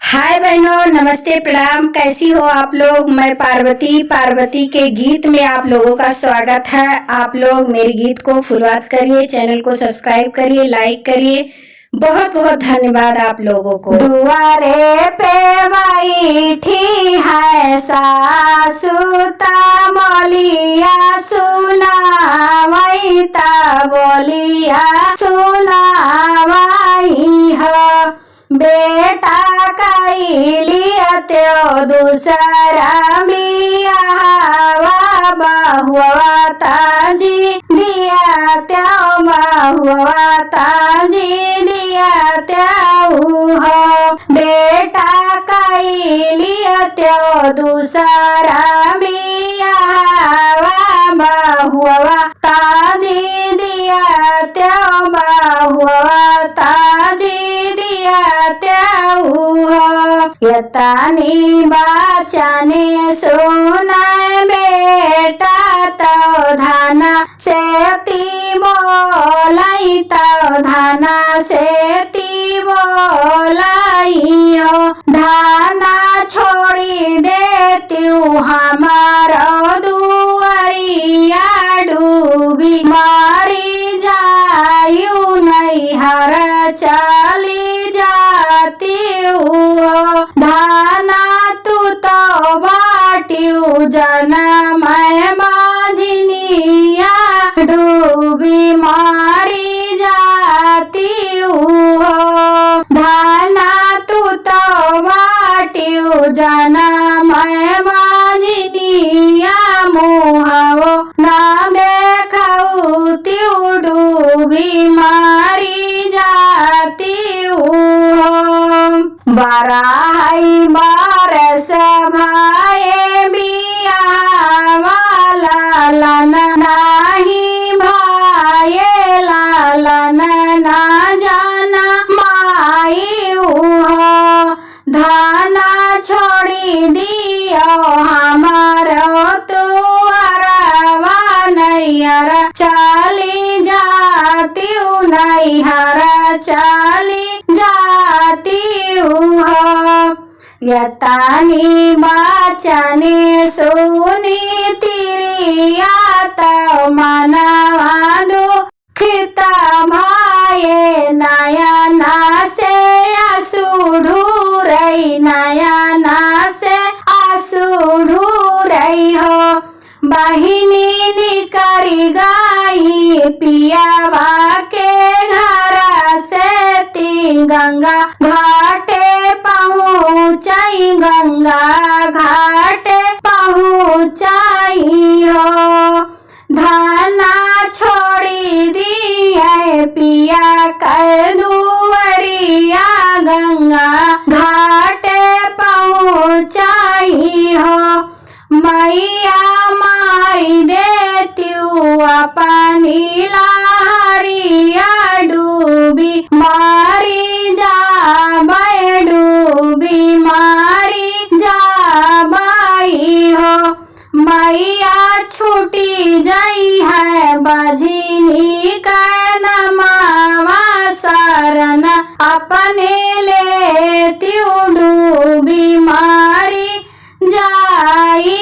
हाय बहनों, नमस्ते, प्रणाम। कैसी हो आप लोग। मैं पार्वती के गीत में आप लोगों का स्वागत है। आप लोग मेरे गीत को फुल वॉच करिए, चैनल को सब्सक्राइब करिए, लाइक करिए। बहुत बहुत धन्यवाद आप लोगों को। दुआरे पे बैठी है सासुता मोलिया सुना वैता बोलिया सुना वही हो बेटा कैलिया त्यो दूसरा बियाहवा बहुआ ताजी दिया त्यो बहुआ ताजी दिया त्यो हो बेटा कैलिया त्यो दूसरा बियाहवा बहुआ ताजी दिया त्यो बहुआ ताजी दिया त्यो यतानी बचने सुना बेटा तो धाना सेती बोलाई तो धाना सेती बोलाई हो धाना छोड़ी देती हमारो दुआरिया डूबी मारी जायू नैहर चली जाती हो धाना तू तो बाटियू जना मैं माझिनिया डूबी मारी जाती हो धाना तू तो बाटियू जना मैं माझिनिया मुहावो ना देखाऊ त्यू डूबी मारी जाती हो बराई बारस भाए बिया वाला लन नाही भाए लालन ना जाना माई हो धाना छोड़ी दियो हमारो तुअरवा नैहर चली जाती नैहर चली जाती हो यतानी बचने सुनी तिरिया तो मनवा दुखिता भाए नयना से आंसू ढूरई नयना से आंसू ढूरई हो बहिनी निकरी गई पियावा के घर से ती गंगा घाटे पहुँचाई गंगा घाटे पहुँचाई हो धाना छोड़ी दी है पिया कर दुआरिया गंगा घाटे पहुँचाई हो मैया मारी देती अपनी लहरिया डूबी मारी जा डूबी मारी जा बाई हो मैया छूटी जाई है बझिनी का नमावा शरण अपने लेती डूबी मारी जाई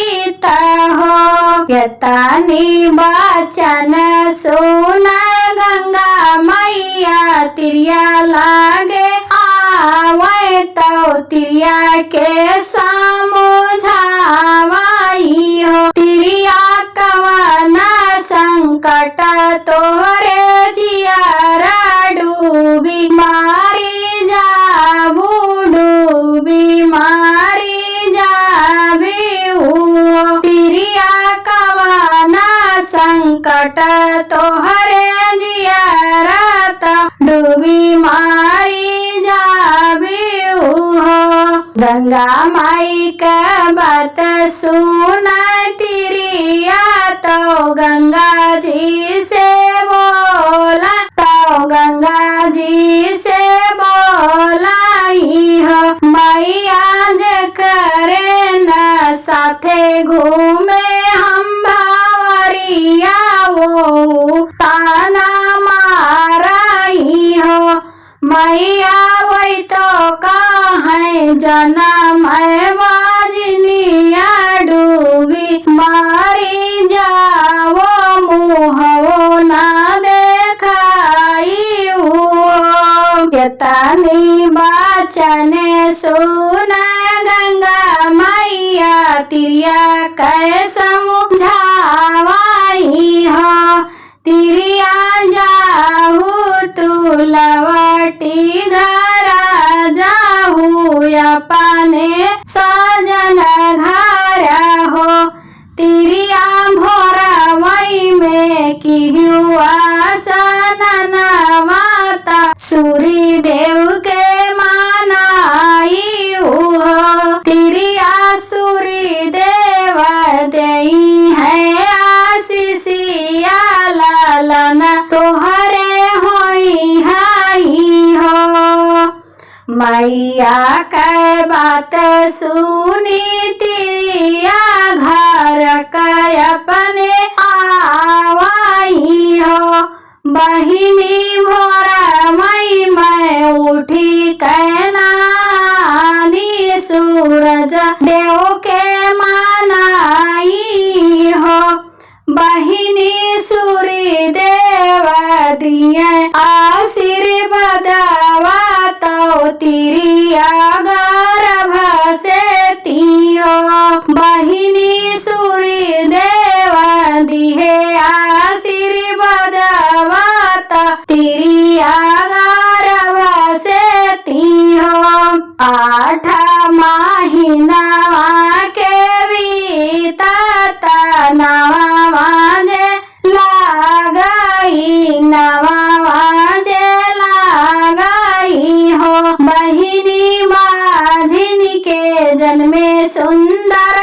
हो यतानी बचन सुन गंगा मैया तिरिया लागे आवे तो तिरिया के समझावाई हो तिरिया कवना संकट तोहरे जियारा डूबी मारी जाबू डूबी मारी जाबी हो तिरिया कवना संकट तोहरे जियारा डूबी मारी जाबी हो गंगा माई का बात सुन तिरिया तो गंगा जी से बोला तो गंगा जी से बोलाई हो मैया जे करे न साथे घूमे हम भावरिया वो ताना मारा ही हो मैया वही तो कहाँ जनम है बाजनिया डूबी मारी जाओ मुहवो ना देखाई हुओ यतनी बचन सुन गंगा मैया तिरिया कै समझावाई हो तिरिया जाहू तू लवटी घर जाहू अपने सजन घर हो तिरिया भोरा मई में किहुआ सनन माता सूर्य देव के मानाई हो तिरिया सूर्य देव देई है आशीषिया लालन तोहरे होई हाई हो मैया के बात सुनी तिरिया घर के अपने आवाई हो बहिनी भोरा मई में उठी कहना सूरज देव के मानाई हो बहिनी सूर्य देव दिए आशीर्वाद तो तिरिया गर्भ से तियो बहिनी सूर्य देव दिहे आशीर्वाद तिरिया गर्भ से तियो 8 महीना के बीतत नवा बाजे लागई नवा बाजे लागई हो बहिनी माझिन के जन्मे सुंदर